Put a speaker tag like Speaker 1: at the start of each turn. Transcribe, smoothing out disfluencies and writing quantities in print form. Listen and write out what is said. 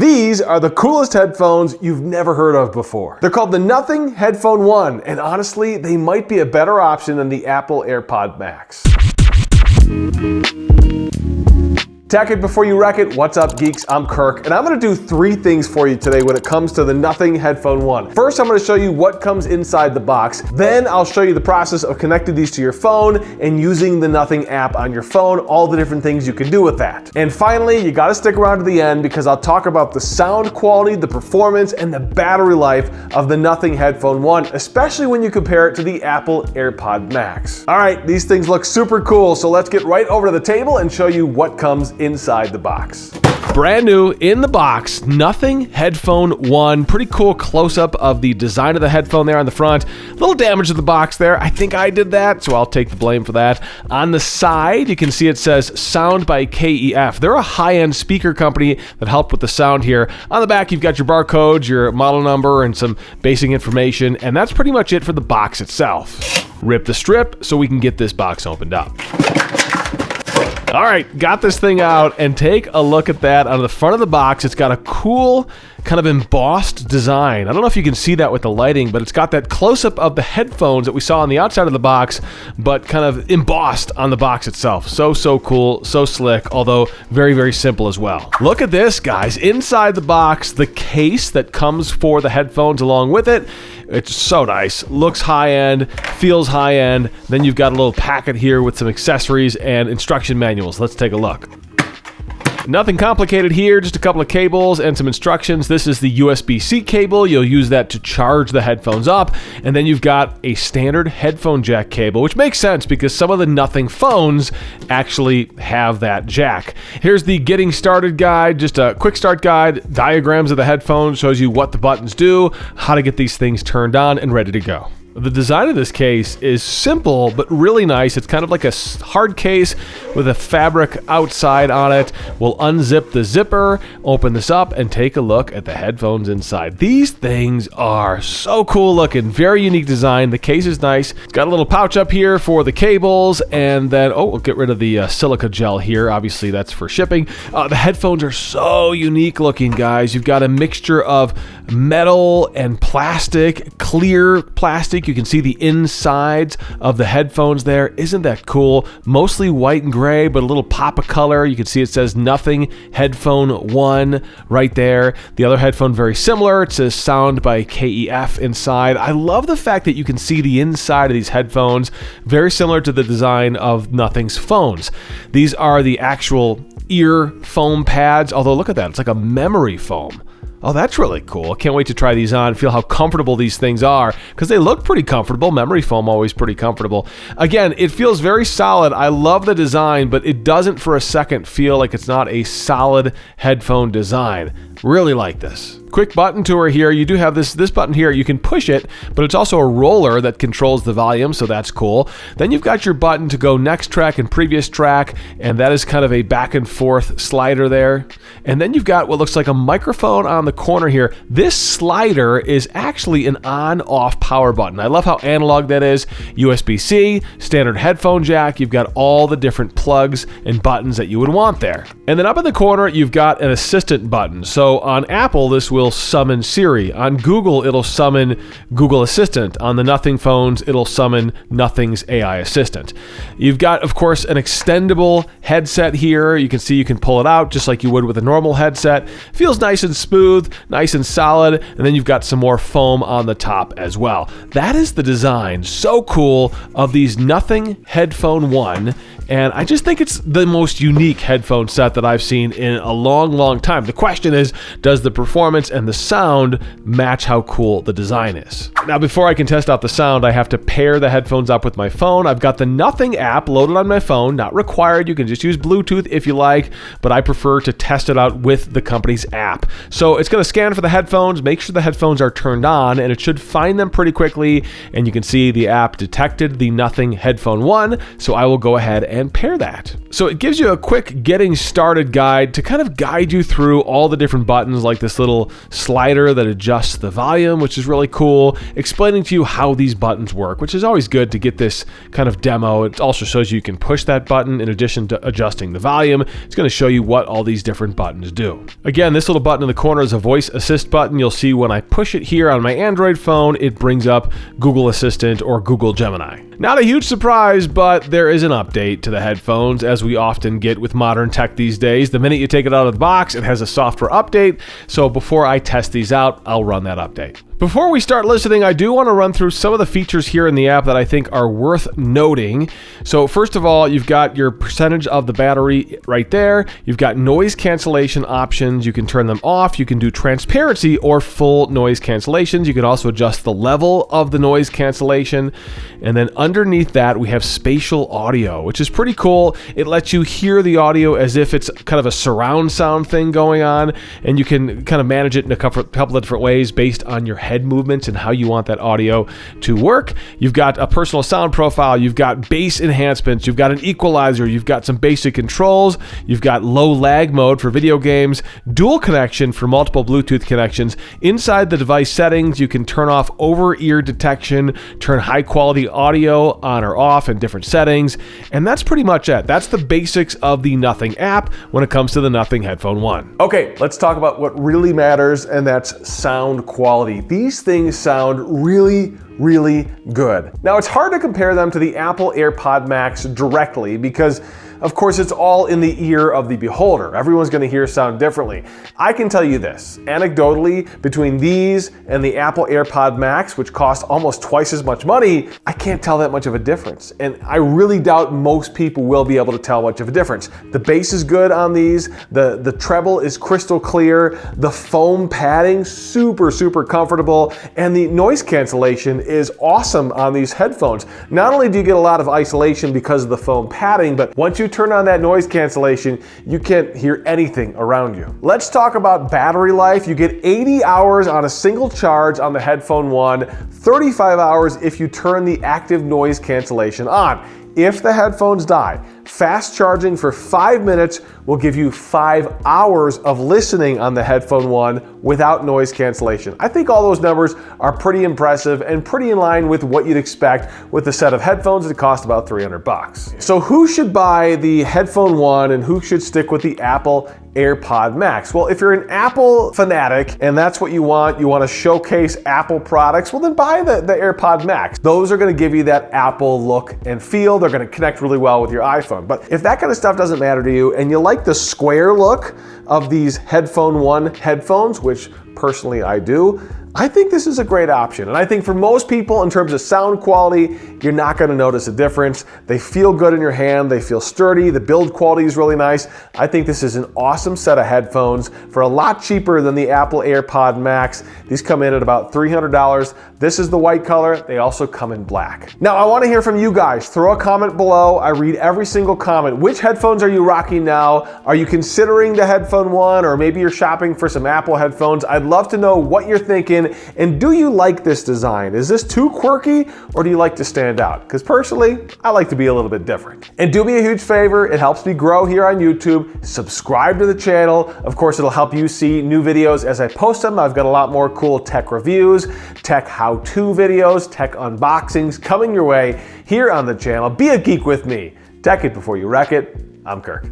Speaker 1: These are the coolest headphones you've never heard of before. They're called the Nothing Headphone 1, and honestly, they might be a better option than the Apple AirPods Max. Tech it before you wreck it. What's up, geeks? I'm Kirk, and I'm gonna do 3 things for you today when it comes to the Nothing Headphone 1. First, I'm gonna show you what comes inside the box. Then I'll show you the process of connecting these to your phone and using the Nothing app on your phone, all the different things you can do with that. And finally, you gotta stick around to the end because I'll talk about the sound quality, the performance, and the battery life of the Nothing Headphone 1, especially when you compare it to the Apple AirPods Max. All right, these things look super cool, so let's get right over to the table and show you what comes inside the box. Brand new in the box, Nothing Headphone 1. Pretty cool close-up of the design of the headphone there on the front. A little damage to the box there. I think I did that, so I'll take the blame for that. On the side, you can see it says Sound by KEF. They're a high-end speaker company that helped with the sound here. On the back, you've got your barcodes, your model number, and some basic information, and that's pretty much it for the box itself. Rip the strip so we can get this box opened up. All right, got this thing out, and take a look at that. On the front of the box, it's got a cool kind of embossed design. I don't know if you can see that with the lighting, but it's got that close-up of the headphones that we saw on the outside of the box, but kind of embossed on the box itself. So cool, so slick, although very, very simple as well. Look at this, guys. Inside the box, the case that comes for the headphones along with it. It's so nice. Looks high-end, feels high-end. Then you've got a little packet here with some accessories and instruction manuals. Let's take a look. Nothing complicated here, just a couple of cables and some instructions. This is the USB-C cable. You'll use that to charge the headphones up. And then you've got a standard headphone jack cable, which makes sense because some of the Nothing phones actually have that jack. Here's the getting started guide, just a quick start guide, diagrams of the headphones, shows you what the buttons do, how to get these things turned on and ready to go. The design of this case is simple, but really nice. It's kind of like a hard case with a fabric outside on it. We'll unzip the zipper, open this up, and take a look at the headphones inside. These things are so cool looking, very unique design. The case is nice. It's got a little pouch up here for the cables, and then, we'll get rid of the silica gel here. Obviously, that's for shipping. The headphones are so unique looking, guys. You've got a mixture of metal and plastic, clear plastic. You can see the insides of the headphones there. Isn't that cool? Mostly white and gray, but a little pop of color. You can see it says Nothing Headphone 1 right there. The other headphone, very similar. It says Sound by KEF inside. I love the fact that you can see the inside of these headphones, very similar to the design of Nothing's phones. These are the actual ear foam pads, although look at that. It's like a memory foam. Oh, that's really cool. I can't wait to try these on, feel how comfortable these things are, because they look pretty comfortable. Memory foam, always pretty comfortable. Again, it feels very solid. I love the design, but it doesn't for a second feel like it's not a solid headphone design. Really like this. Quick button tour here. You do have this button here. You can push it, but it's also a roller that controls the volume, so that's cool. Then you've got your button to go next track and previous track, and that is kind of a back and forth slider there. And then you've got what looks like a microphone on the corner here. This slider is actually an on-off power button. I love how analog that is. USB-C, standard headphone jack. You've got all the different plugs and buttons that you would want there. And then up in the corner, you've got an assistant button. So on Apple, this will summon Siri. On Google, it'll summon Google Assistant. On the Nothing phones, it'll summon Nothing's AI Assistant. You've got, of course, an extendable headset here. You can see you can pull it out just like you would with a normal headset. Feels nice and smooth, nice and solid, and then you've got some more foam on the top as well. That is the design, so cool, of these Nothing Headphone 1, and I just think it's the most unique headphone set that I've seen in a long time. The question is, does the performance and the sound match how cool the design is? Now, before I can test out the sound, I have to pair the headphones up with my phone. I've got the Nothing app loaded on my phone, not required. You can just use Bluetooth if you like, but I prefer to test it out with the company's app. So it's going to scan for the headphones, make sure the headphones are turned on, and it should find them pretty quickly. And you can see the app detected the Nothing Headphone 1, so I will go ahead and pair that. So it gives you a quick getting started guide to kind of guide you through all the different buttons, like this little slider that adjusts the volume, which is really cool, explaining to you how these buttons work, which is always good to get this kind of demo. It also shows you can push that button in addition to adjusting the volume. It's going to show you what all these different buttons do. Again, this little button in the corner is a voice assist button. You'll see when I push it here on my Android phone, it brings up Google Assistant or Google Gemini. Not a huge surprise, but there is an update to the headphones, as we often get with modern tech these days. The minute you take it out of the box, it has a software update. So before I test these out, I'll run that update. Before we start listening, I do want to run through some of the features here in the app that I think are worth noting. So first of all, you've got your percentage of the battery right there. You've got noise cancellation options. You can turn them off. You can do transparency or full noise cancellations. You can also adjust the level of the noise cancellation. And then underneath that, we have spatial audio, which is pretty cool. It lets you hear the audio as if it's kind of a surround sound thing going on. And you can kind of manage it in a couple of different ways based on your head movements and how you want that audio to work. You've got a personal sound profile, you've got bass enhancements, you've got an equalizer, you've got some basic controls, you've got low lag mode for video games, dual connection for multiple Bluetooth connections. Inside the device settings, you can turn off over-ear detection, turn high quality audio on or off in different settings, and that's pretty much it. That's the basics of the Nothing app when it comes to the Nothing Headphone 1. Okay, let's talk about what really matters, and that's sound quality. These things sound really good. Now, it's hard to compare them to the Apple AirPod Max directly because, of course, it's all in the ear of the beholder. Everyone's going to hear sound differently. I can tell you this, anecdotally, between these and the Apple AirPod Max, which cost almost twice as much money, I can't tell that much of a difference. And I really doubt most people will be able to tell much of a difference. The bass is good on these, the treble is crystal clear, the foam padding, super comfortable, and the noise cancellation is awesome on these headphones. Not only do you get a lot of isolation because of the foam padding, but once you turn on that noise cancellation, you can't hear anything around you. Let's talk about battery life. You get 80 hours on a single charge on the Headphone 1, 35 hours if you turn the active noise cancellation on. If the headphones die, fast charging for 5 minutes will give you 5 hours of listening on the Headphone 1 without noise cancellation. I think all those numbers are pretty impressive and pretty in line with what you'd expect with a set of headphones that cost about $300. So who should buy the Headphone 1 and who should stick with the Apple AirPod Max? Well, if you're an Apple fanatic and that's what you want to showcase Apple products, well then buy the AirPod Max. Those are going to give you that Apple look and feel. They're going to connect really well with your iPhone. But if that kind of stuff doesn't matter to you and you like the square look of these Headphone 1 headphones, which personally I do, I think this is a great option. And I think for most people, in terms of sound quality, you're not going to notice a difference. They feel good in your hand. They feel sturdy. The build quality is really nice. I think this is an awesome set of headphones for a lot cheaper than the Apple AirPod Max. These come in at about $300. This is the white color. They also come in black. Now, I want to hear from you guys. Throw a comment below. I read every single comment. Which headphones are you rocking now? Are you considering the Headphone 1, or maybe you're shopping for some Apple headphones? I'd love to know what you're thinking. And do you like this design? Is this too quirky, or do you like to stand out? Because personally, I like to be a little bit different. And do me a huge favor, it helps me grow here on YouTube. Subscribe to the channel. Of course, it'll help you see new videos as I post them. I've got a lot more cool tech reviews, tech how-to videos, tech unboxings coming your way here on the channel. Be a geek with me. Tech it before you wreck it. I'm Kirk.